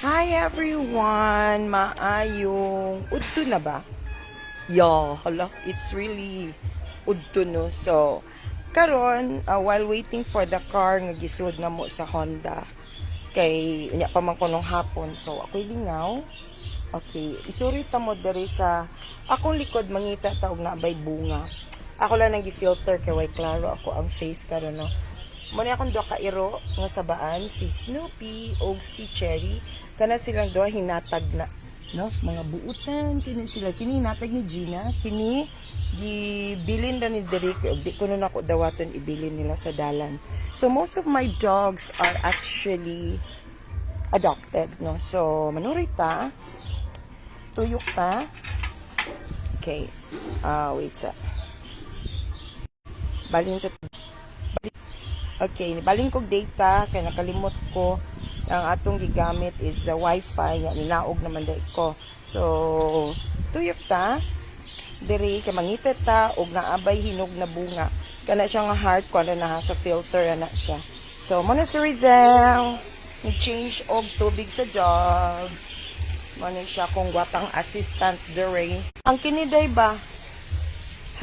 Hi everyone! Maayong udto na ba? Yeah, hala, it's really udto no. So, karon while waiting for the car nga gisud na mo sa Honda kay unya pa man ko nung hapon. So, ako'y lingaw. Okay, isuri ta mo diri sa akong likod mangita ta og naabay bunga. Ako lang nang gi-filter kay way klaro ako ang face karon no. Muna akong duha ka iro nga sabaan si Snoopy o si Cherry. Kana silang duha hinatag na no mga buutan kini sila kini hinatag ni Gina kini gibilin ra ni Derek og di ko na ako dawaton ibilin nila sa dalan. So most of my dogs are actually adopted no. So manurita tuyok ta. Okay. Wait sa. Balin sa okay, baling kog data kay nakalimot ko ang atong gigamit is the wifi nga ninaog naman dai ko. So tuyok ta diri kay mangita ta og naabay hinog na bunga. Kana siya nga heart ko na sa filter ana siya. So mo na si Rizel ni-change og tubig sa jug. Mo na siya kung gwapang assistant diri. Ang kiniday ba?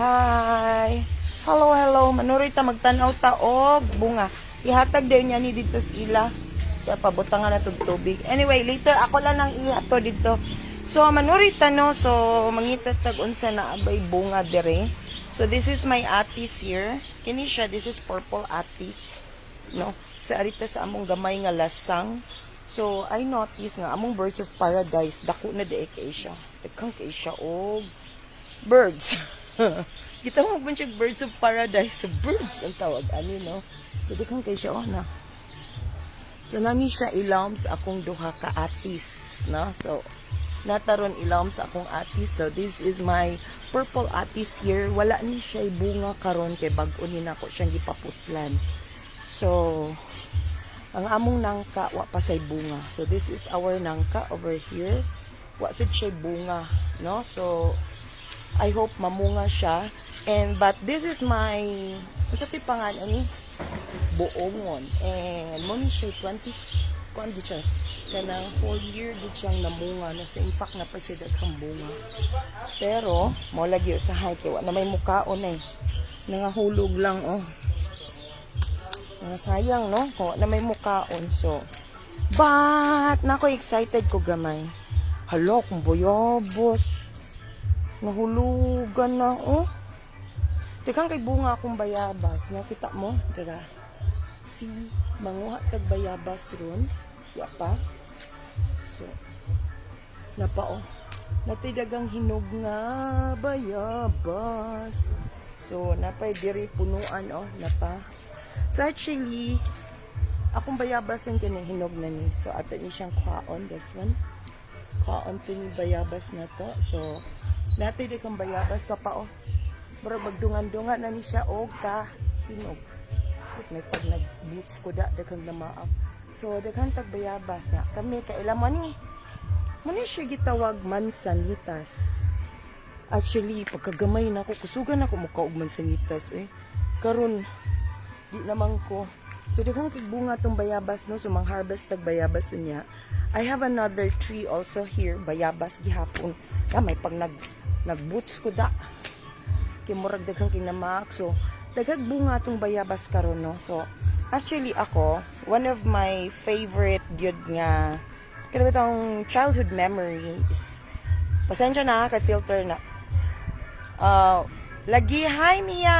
Hi. Hello. Manurita magtanaw ta og bunga. Ihatag daw niya ni dito sa ila. Kaya pabutangan na itong tubig. Anyway, later ako lang nang ihato dito. So, manurita no. So, mangitatag unsa na abay bunga dire. So, this is my atis here. Kini siya, this is purple atis. No? Sa arita sa among gamay nga lasang. So, I notice nga among birds of paradise, dako na daig kay siya. Dagkang kay siya og birds. Gitawag man siya birds of paradise. So, birds ang tawag. Ano, no? So, dagkang kay siya, na. So, nani siya ilawom sa akong duha ka atis, no? So, nataron ilawom sa akong atis. So, this is my purple atis here. Wala ni siya bunga karon kay bag-o ni nako siyang gipaputlan. So, ang among nangka, wa pa say bunga. So, this is our nangka over here. Wa sad siya bunga, no? So, I hope mamunga siya. But this is my, sa tipangan, ani? Buongon. And mo ni siya 20 kuan di siya kanang whole year di siyang namunga na sa impact na pa siya daghang bunga. Pero mo lagi sa hike wa na may mukaon nangahulog lang nga sayang no ko na may mukaon. So but nako excited ko gamay. Hala kung boyobos nahulugan na Tekang kay bunga akong bayabas. Nakita mo? Dara. Si manguha tag bayabas ron. Wa pa. So, napa natay dagang hinog nga bayabas. So, napay diri punuan napa. So, actually, akong bayabas yung hinog na ni. So, ato ni siyang kwaon. This one. Kwaon to ni bayabas na to. So, natay dagang bayabas to pa Bro, magdungan-dungan na ni siya og hinog. May pag nag-boots ko daghang namaak. So, daghang tagbayabas na. Kami, kailaman ni. Muna siya gitawag mansanitas. Actually, pagkagamay na ako, kusugan ako mukha og mansanitas. Karon di naman ko. So, daghang tigbunga tong bayabas, no? So, mang-harvest tagbayabas niya. I have another tree also here, bayabas gihapon. May pag nag-boots ko murag daghang kinamak. So, daghag bunga tong bayabas karon no. So, actually ako, one of my favorite gyud nga kada bitong childhood memories. Pasensya na kay filter na. Lagi hi Mia.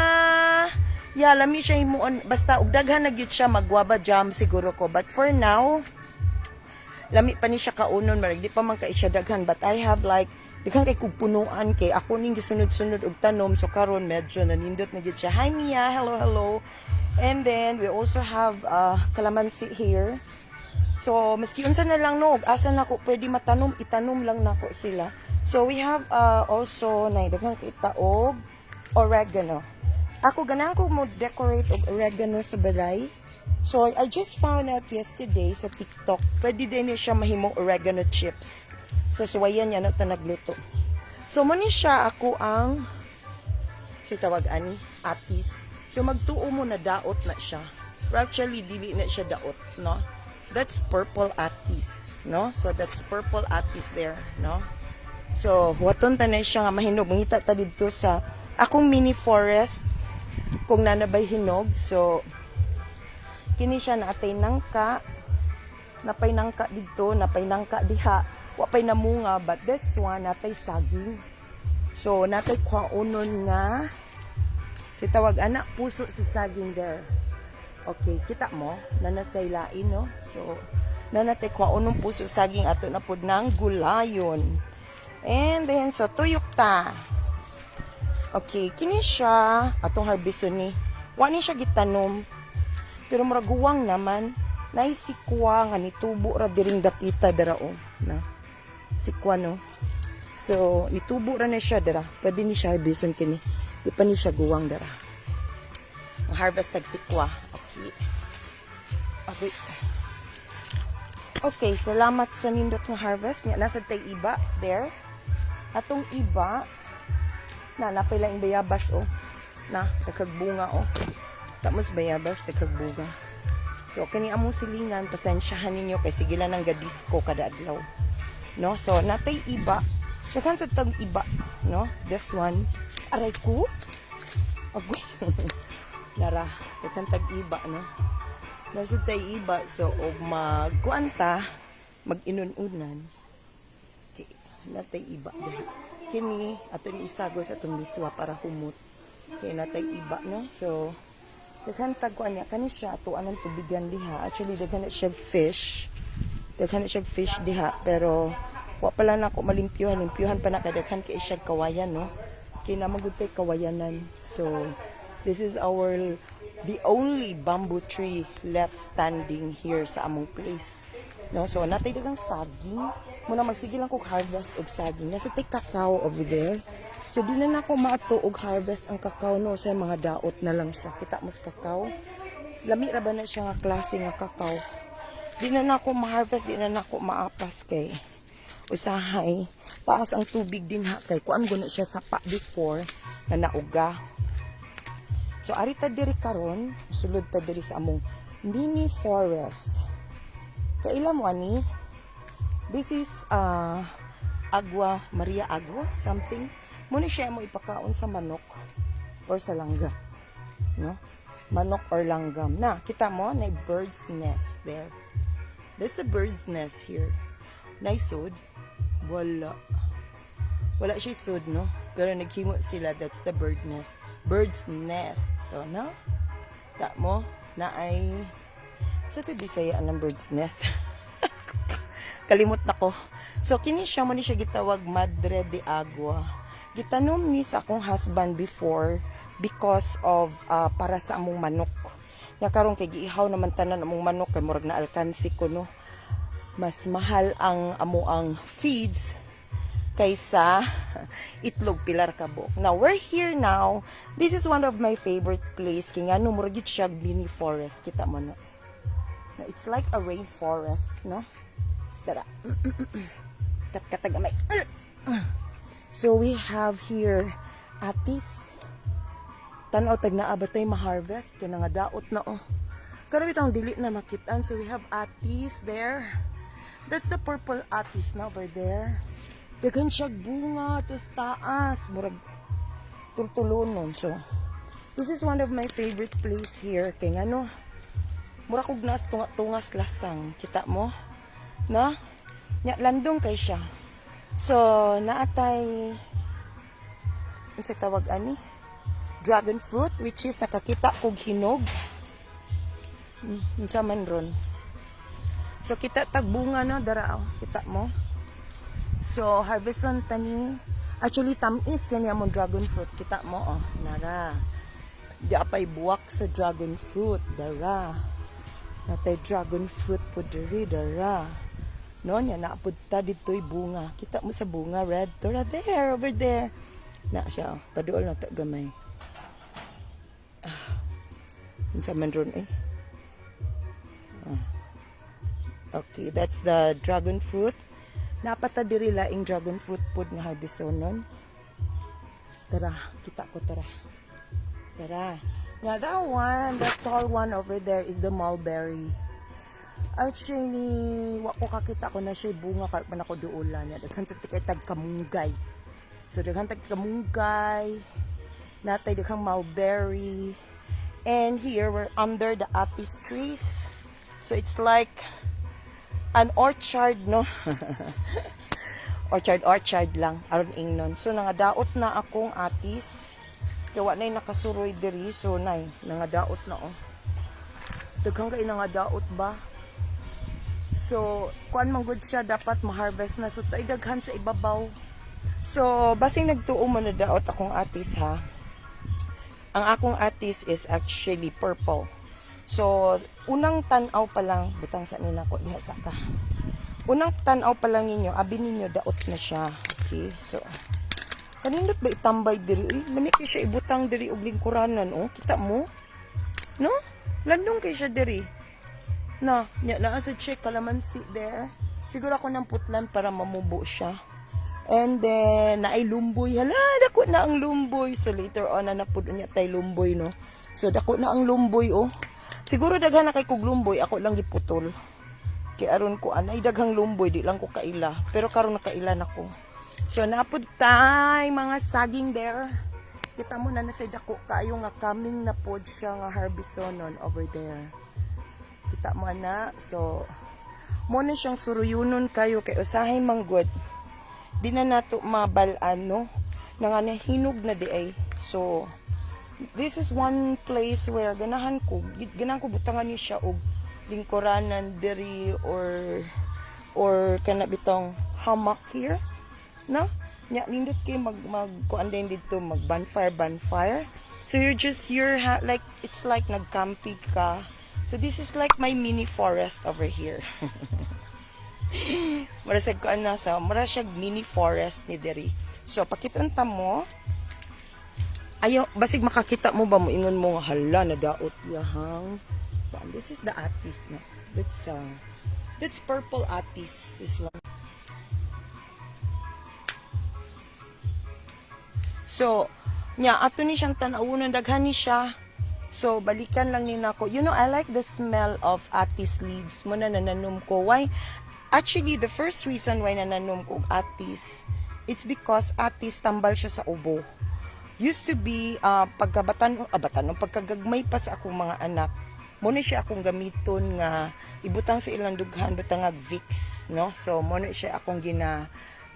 Yeah, lami siya himuon basta og daghan na gyud siya magwaba jam siguro ko. But for now, lami pa ni siya kaunon marag di pa man kay siya daghan, but I have like dikang kay kugpunuan kay ako ning gisunod-sunod og tanom. So karon medyo nanindot na gyud siya. Hi Mia, hello. And then we also have calamansi here. So maski unsa na lang no, asa nako pwede matanom, itanom lang nako sila. So we have also nay daghang kita og oregano. Ako ganahan ko mo decorate og oregano sa balay. So I just found out yesterday sa TikTok, pwede din siya mahimong oregano chips. So, suwayan niya na ito nagluto. So, muna siya ako ang si tawag ani, atis. So, magtuo mo na daot na siya. Pero actually, dili na siya daot, no? That's purple atis. no? So that's purple atis there, no? So waton tanay siya nga mahinog. Mangita ta dito sa akong mini forest kung nanabay hinog. So kini siya naatay nangka, napay nangka dito, napay nangka diha, wapay namunga, but this one natay saging. So natay kwaunon nga si tawag anak puso si saging there. Okay, kita mo nanasay lain, no? So nanatay kwaunon puso saging ato na pud nang gulayon. And then so tuyok ta. Okay, kini siya atong harveston ni. Wa ni siya gitanom. Pero muraguwang naman, naisikwa nga nitubo ra diring dapita dara o na. Sikwa no. So nitubo ra na siya dara. Pwede ni siya harveston kini. Di pa ni siya guwang dara. Ang harvest tag sikwa. Okay. Okay. Okay, salamat sa nindot nga harvest. Nasa tay iba there. Atong iba na napay lang bayabas oh. Na nagkagbunga oh. Tapos bayabas nagkagbunga. So kani among silingan pasensyahan ninyo kay sige lang nang gadisco kada adlaw. No? So natay iba. Dakan sa tag iba, no? This one aray ko. Agoy. Nara, dakan tag iba, no? Nasa tay iba so og magkuanta mag-inununan. Natay iba diha. Kini ato ni isagos atong liswa para humot. Kay natay iba, no? So daghan tagkuan niya kani siya ato anang tubigan diha. Actually daghan na siya fish. Daghan na siya fish diha pero wa pala na ako malimpyuhan. Limpyuhan pa na kadaghan kay siya kawayan, no? Kay na magud tay kawayanan. So this is the only bamboo tree left standing here sa among place. No, so natay dagang saging. Muna magsige lang kog harvest og saging. Nasa tay cacao over there. So di na nako maato og harvest ang cacao, no, sa mga daot na lang siya. Kita mo sa cacao. Lami ra ba na siya nga klase nga cacao. Di na nako ma-harvest, di na nako maapas kay usahay. Taas ang tubig din ha kay kuan guna siya sapa before na nauga. So ari ta diri karon, sulod ta diri sa among mini forest. Kailan mo ani? This is agua, Maria agua, something. Muna siya mo ipakaon sa manok or sa langgam. No? Manok or langgam. Na, kita mo, na bird's nest there. There's a bird's nest here. Naisod? Wala. Wala siya sud, no? Pero naghimot sila, that's the bird nest. Bird's nest. So, no? Ta mo, na ay... So, ito Bisaya ng bird's nest. Kalimot na ko. So, kini siya mo ni siya gitawag Madre de Agua. Gitanom ni sa akong husband before because of para sa among manok. Nga karon kay giihaw naman tanan among manok kay murag na alkansi ko, no. Mas mahal ang amuang feeds kaysa itlog pilar kabok. Now, we're here now. This is one of my favorite place. Kaya nga, no, murag siya mini forest. Kita mo, no. It's like a rainforest, no? Tara. Katagagamay. So we have here atis. Tanaw tag naa ba tay ma-harvest kay nga daot na oh. Karon bitang dili na makitaan. So we have atis there. That's the purple atis na over there. Daghan siya bunga tos taas murag tultulonon. So this is one of my favorite place here kay ngano mura kog nas tungas lasang. Kita mo? No? Nya landong kay siya. So, naatay unsa tawag ani? Dragon fruit which is nakakita kog hinog. Unsa man ron. So, kita tag bunga no dara oh. Kita mo? So, harveston tani. Actually, tamis kani among dragon fruit. Kita mo oh. Nara. Di apay buwak sa dragon fruit. Dara. Natay dragon fruit po diri dara. No, nya naapod ta dito'y bunga. Kita mo sa bunga red. Dora there, over there. Na siya, paduol na ta gamay. Unsa man ron eh. Okay, that's the dragon fruit. Napata diri laing dragon fruit pod nga harveston. Tara, kita ko tara. Tara. Now that one, that tall one over there is the mulberry. Actually, wa ko kakita ko na siya bunga kay man ako duulan niya. Daghan sa tikay tag kamunggay. So daghan tag kamunggay. Natay daghang mulberry. And here we're under the apis trees. So it's like an orchard, no? orchard lang aron ingnon. So nangadaot na akong atis. Kaya wa nay nakasuroy diri. So nay nangadaot na oh. Daghang kay nangadaot ba? So, kuan man gud siya dapat ma-harvest na so tay daghan sa ibabaw. So, basing nagtuo mo na daot akong atis ha. Ang akong atis is actually purple. So, unang tan-aw pa lang butang sa nila ko diha sa ka. Unang tan-aw pa lang ninyo, abi ninyo daot na siya. Okay? So, kanindot ba itambay diri? Mani kay siya ibutang diri og lingkuranan oh. Kita mo? No? Landong kay siya diri. Na sa check kalamansi there. Siguro ako ng putlan para mamubo siya. And then, naay lumboy. Hala, dako na ang lumboy. So, later on, napud niya tay lumboy, no? So, dako na ang lumboy, oh. Siguro daghan na kay kog lumboy. Ako lang giputol. Kaya aron ko, anay daghang lumboy. Di lang ko kaila. Pero karon nakaila na ko. So, napud tay, mga saging there. Kita mo na sa dako kayo nga coming na pod siya nga harbisonon over there. Kita mo na. So, mo na siyang suruyunon kayo kay usahay manggod. Di na nato mabalaan, no? Nanganahinog na di ay. So, this is one place where ganahan ko butangan niyo siya og lingkuranan diri or kana bitong hammock here, no? Nya nindot kay mag kuan din dito mag bonfire. So like it's like nagcamping ka. So this is like my mini forest over here. Mura sa kuan na sa mura siya mini forest ni diri. So pakitunta mo. Ayo basig makakita mo ba mo ingon mo nga hala na daot yahang. This is the atis na. That's purple atis. This one. So, ato ni siyang tanawunan daghan ni siya. So, balikan lang ni nako. You know, I like the smell of atis leaves. Muna nananom ko. Why? Actually, the first reason why nananom ko atis, it's because atis tambal siya sa ubo. Used to be, pagkagagmay pa sa akong mga anak, muna siya akong gamiton nga, ibutang sa ilang dughan, butang nga Vicks, no? So, muna siya akong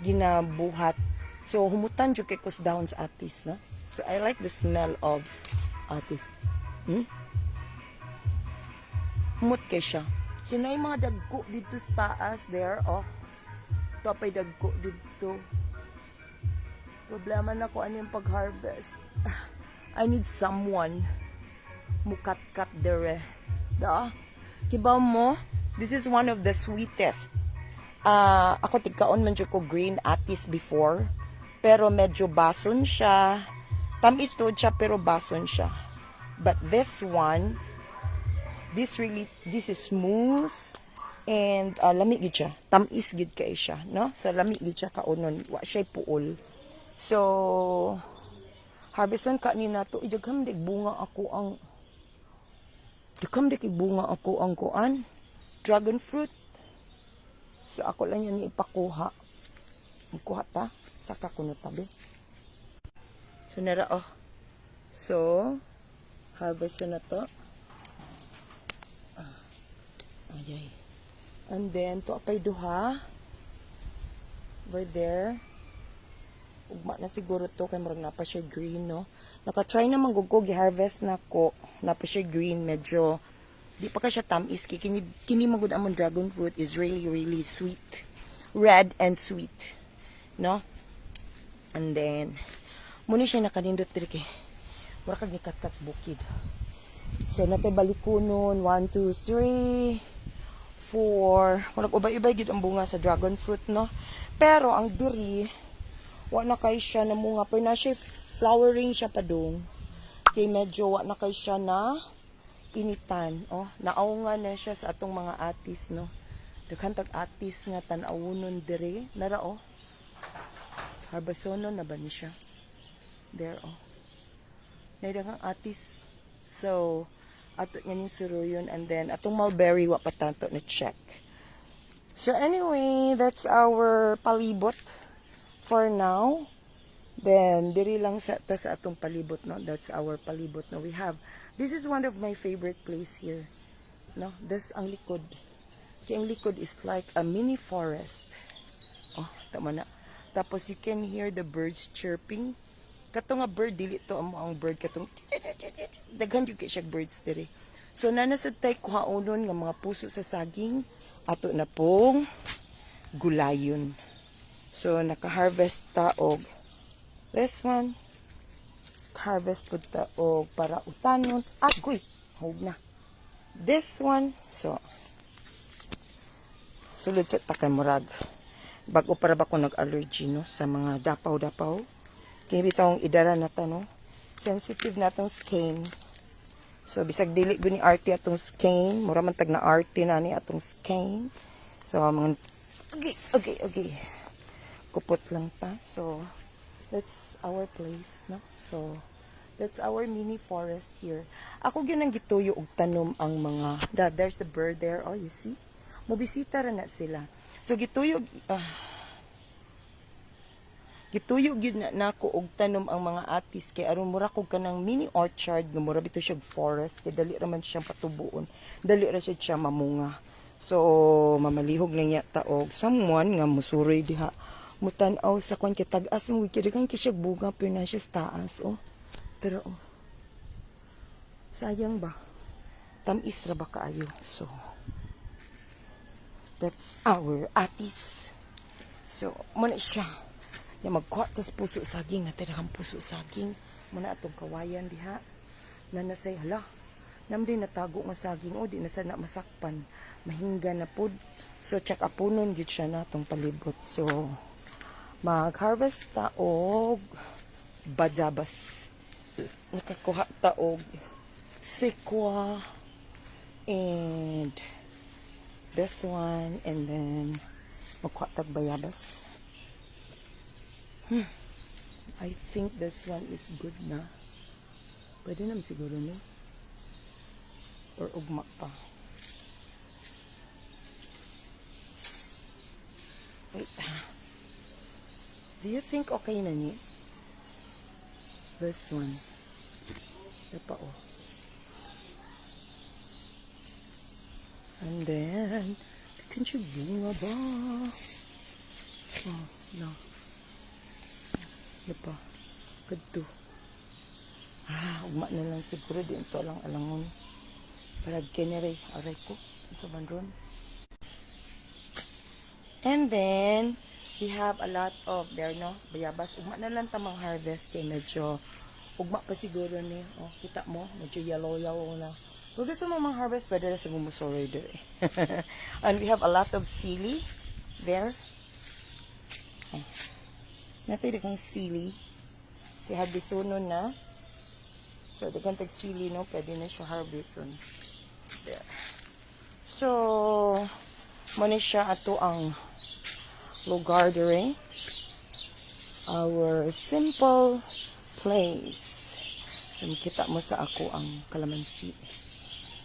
ginabuhat. So, humutan dyan kay kus down sa atis, no? So, I like the smell of atis. Humut kay siya. So, na yung mga dagko dito sa taas, there, oh. Ito pa'y dagko dito. Problema na ko ano yung pag-harvest. I need someone mukat-kat dere. Da? Kibaw mo, this is one of the sweetest. Ako tigkaon man dyan ko green atis before. Pero medyo bason siya. Tamis to siya pero bason siya. But this one, this is smooth and lami gid siya. Tamis gid kay siya, no? So lami gid siya kaunon, wa siya puol. So harvestan ka ni nato, idagham dig bunga ako ang kuan, dragon fruit. So ako lang yan ipakuha. Ikuha ta, saka kuno tabi. So nara oh. So harvest na to. Ayay. And then to apay duha. Over there. Ugma na siguro to kay murag napa siya green, no. Naka-try na manggugog i-harvest na ko. Napa siya green, medyo di pa ka siya tamis. Kini magud among dragon fruit is really sweet. Red and sweet. No? And then muna siya nakanindot diri kay mura kag ni kat bukid. So natay balikunon 1 2 3 4. Murag ubay-ubay gid ang bunga sa dragon fruit, no. Pero ang diri wa na kay siya na munga, pero na siya flowering siya pa dong. Kay medyo wa na kay siya na initan. Oh, naawngan na siya sa atong mga atis, no. Daghan tag atis nga tan-awunon diri. Nara oh. Harbasonon na ba ni siya? There oh. Naidagang atis. So, Ato nga ni suruyon. And then, atong mulberry, wa pa tanto na check. So anyway, that's our palibot for now. Then, diri lang sa atong palibot, no? That's our palibot, no? We have, this is one of my favorite place here. No? This ang likod. Kaya ang likod is like a mini forest. Oh, tama na. Tapos you can hear the birds chirping. Kato nga bird, dili to ang bird. Katong, daghan yung siya birds diri. So, nanasad tayo kuhaunon nga mga puso sa saging. Ato na pong gulayon. So, naka-harvest ta og this one. Harvest po ta og para utanon. Agoy! Hog na. This one. So, sulod sa takamurag. Bago para ba ko nag-allergy, no? Sa mga dapaw-dapaw. Kinibitang idara na ta, no? Sensitive na itong skin. So, bisag dili guni arte atong skin. Mura man tag na arte na ni atong skin. So, mga... Okay. Kupot lang ta. So, that's our place, no? So, that's our mini forest here. Ako ginang gituyo og tanom ang mga... There's the bird there. Oh, you see? Mubisita ra na sila. So, gituyo gyud na ako og tanom ang mga atis kay aron mura kog kanang mini orchard nga mura bito siya forest kay dali ra man siyang patubuon, dali ra siya mamunga. So mamalihog lang yata og someone nga musuroy diha mutan-aw sa kon kay tag-as mo kidagan kay siya bunga pero na siya sa taas. Oh, pero oh, sayang ba, tamis ra ba kaayo. So that's our atis. So muna siya yung magkuha tas puso saging, natirahan puso saging. Muna atong kawayan diha. Nanasay, hala, namdi natago nga saging. O, di na sana masakpan. Mahingga na pod. So, check apunon yun siya na itong palibot. So, mag-harvest ta og bajabas. Nakakuha ta og sikwa. And this one. And then, magkuha tag bayabas. I think this one is good na. Pwede naman siguro no? Or ugma pa. Wait. Do you think okay na ni? This one. Ito pa oh. And then, can you bunga ba? Oh, no. Ano pa? Kadto. Ugma na lang siguro. Di ito lang alangon. Parag kinere. Aray ko. Sa bandron. And then, we have a lot of there, no? Bayabas. Ugma na lang tamang harvest. Kaya medyo, ugma pa siguro ni. Oh, kita mo? Medyo yellow na. Kung gusto mo mang harvest, pwede na sa mumusoroy there. And we have a lot of sili there. Oh. Natay kang sili. Kaya harbisunon na. So, dagang tag sili, no? Pwede na siya harbison. There. So, muna siya ato ang lugar dire. Our simple place. So, makita mo sa ako ang kalamansi.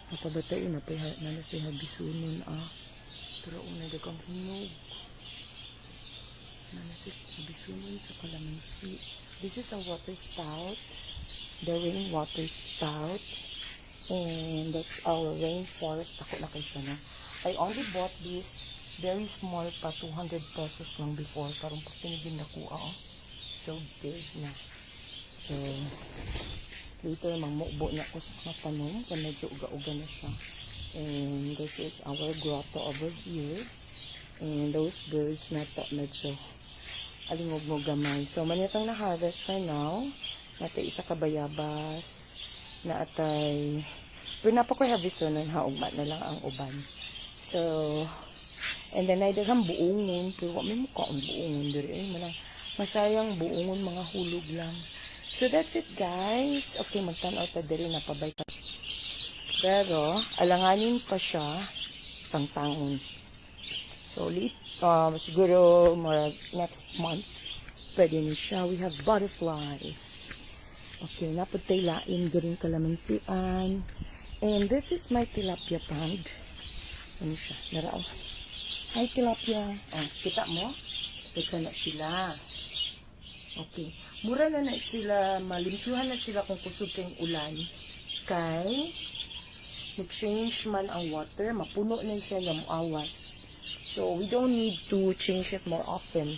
Napabatay, nanasay harbisunon, ah. Pero una dagang hinog. Nanasik bisunon sa kalamansi. This is a water spout. The rain water spout. And that's our rainforest. Ako na kayo siya na. I only bought this very small pa. 200 pesos lang before. Parang pag tinigin nakuha. Oh. So big na. So later mangmubo na ako sa mga tanom. Kaya medyo uga-uga na siya. And this is our grotto over here. And those birds na to medyo alingog mo gamay. So, manitang na-harvest for now. Natay isa kabayabas. Naatay. Pero napako-harvest na haugma na lang ang uban. So, and then ay daghang buungon. Pero may mukha ang buungon diri. Masayang buungon, mga hulog lang. So, that's it guys. Okay, magtanaw ta diri na pabay ka. Pero, alanganin pa siya tangtangon. So, siguro next month, pwede na siya. We have butterflies. Okay, napatay lain garing kalamansian. And this is my tilapia pond. Ano siya? Narao. Hi, tilapia. Oh, kita mo? Teka na sila. Okay. Mura na sila. Malimpyuhan na sila kung kusog kayong ulan. Kay, mag-change man ang water. Mapuno na siya ng awas. So, we don't need to change it more often.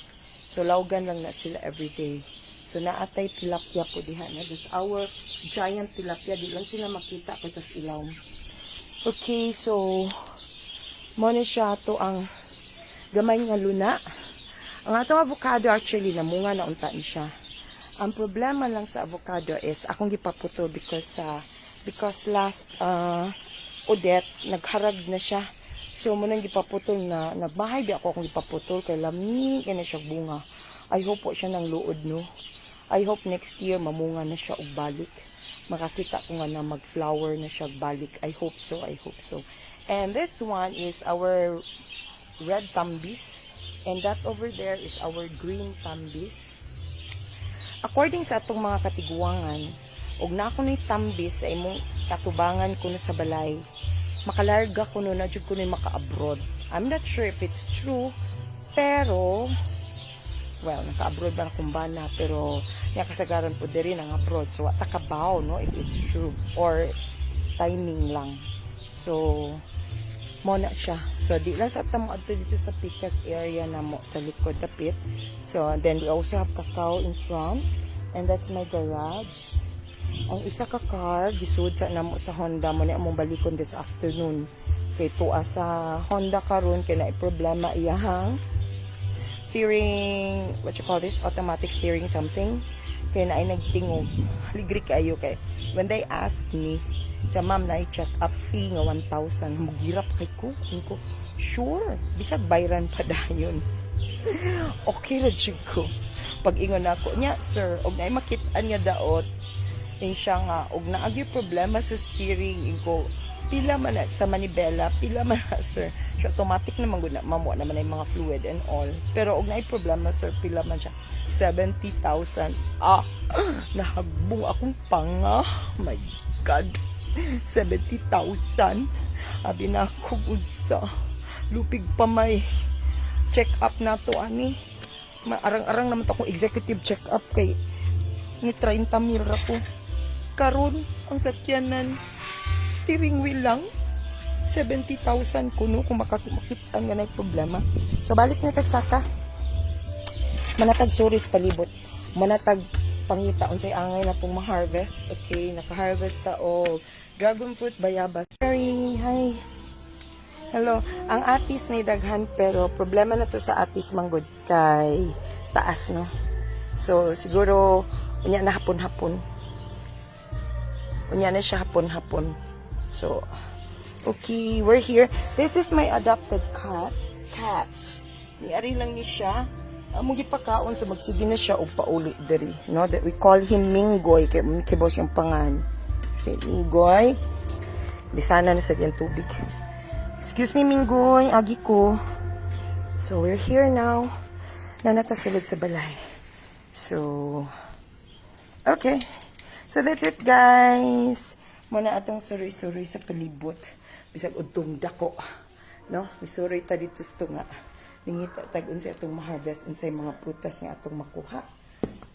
So, lawgan lang na sila everyday. So, naatay tilapia po diha na. That's our giant tilapia. Di lang sila makita kasi ilaw. Okay, so, muna siya to ang gamay nga luna. Ang atong avocado actually namunga na unta ni siya. Ang problema lang sa avocado is akong gipaputol because last Odette nagharag na siya. So mo nang gipaputol na nagbahay di ako akong gipaputol kay lami kay na siya bunga. I hope po siya nang luod no. I hope next year mamunga na siya og balik. Makakita ko nga na mag-flower na siya balik. I hope so. And this one is our red tambis. And that over there is our green tambis. According sa atong mga katiguangan, og na ako ni tambis sa imong katubangan ko na sa balay, makalarga ko na jud ko na maka-abroad. I'm not sure if it's true, pero, well, naka-abroad ba na kumbana, pero nakasagaran po din ang abroad. So, at takabaw, no, if it's true, or timing lang. So, mo na siya. So, di lang sa tamo ato dito sa Picas area na mo sa likod dapit. So, then we also have cacao in front. And that's my garage. Ang isa ka car, gisud sa namo sa Honda mo na among balikon this afternoon. Kay tuwa sa Honda karon kay na problema iyahang steering, what you call this, automatic steering something. Kay na ay nagtingog. Haligri kayo kay when they ask me, sa ma'am na i-check up fee nga 1,000. Mugirap kay ko. Ko, sure. Bisag bayran pa dayon. Okay na dyan ko. Pag ingon ako, niya, sir, og na makitaan niya daot, yung siya nga, og naagi problema sa steering, ko, pila man na, sa manibela, pila man na, sir. So, automatic naman guna, mamuha naman na yung mga fluid and all. Pero og na problema, sir, pila man siya. 70,000. Nahagbong akong panga. My God. 70,000. Abi na ako budsa. Lupig pa may check up na to ani. Maarang-arang naman to akong executive check up kay ni 30 mil ako. Karon ang sakyanan steering wheel lang 70,000 kuno kung makakita nga na problema. So balik na tagsaka. Manatag suris palibot. Manatag pangita unsay angay na pong ma-harvest. Okay, naka-harvest ta og dragon fruit, bayabas. Hi. Hello. Ang atis ni daghan pero problema na to sa atis manggod kay taas no. So siguro unya na hapon-hapon. Unya na siya hapon-hapon. So okay, we're here. This is my adopted cat. Niari lang ni siya. Amo gipakaon so magsige na siya og pauli diri, no? That we call him Minggoy kay boss yung pangan. Okay, Minggoy. Bisana na sa diyang tubig. Excuse me, Minggoy, agi ko. So we're here now. Nanatasulod sa balay. So okay. So that's it, guys. Muna atong suri-suri sa palibot. Bisag udtong dako, no? Misuri ta dito sa tunga. Ningita tag unsa atong ma-harvest unsay mga prutas nga atong makuha.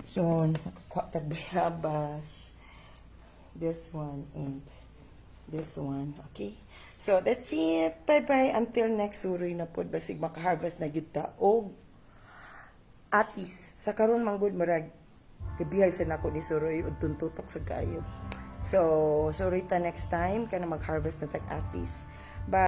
So, nakakuha tag bayabas. This one and this one, okay? So, that's it. Bye-bye until next suri na pod basig maka-harvest na gyud ta og atis. Sa karon manggod marag gabihay sa nako ni suroy og tuntutok sa kayo. So, sorry ta next time kana mag-harvest na tag atis. Bye.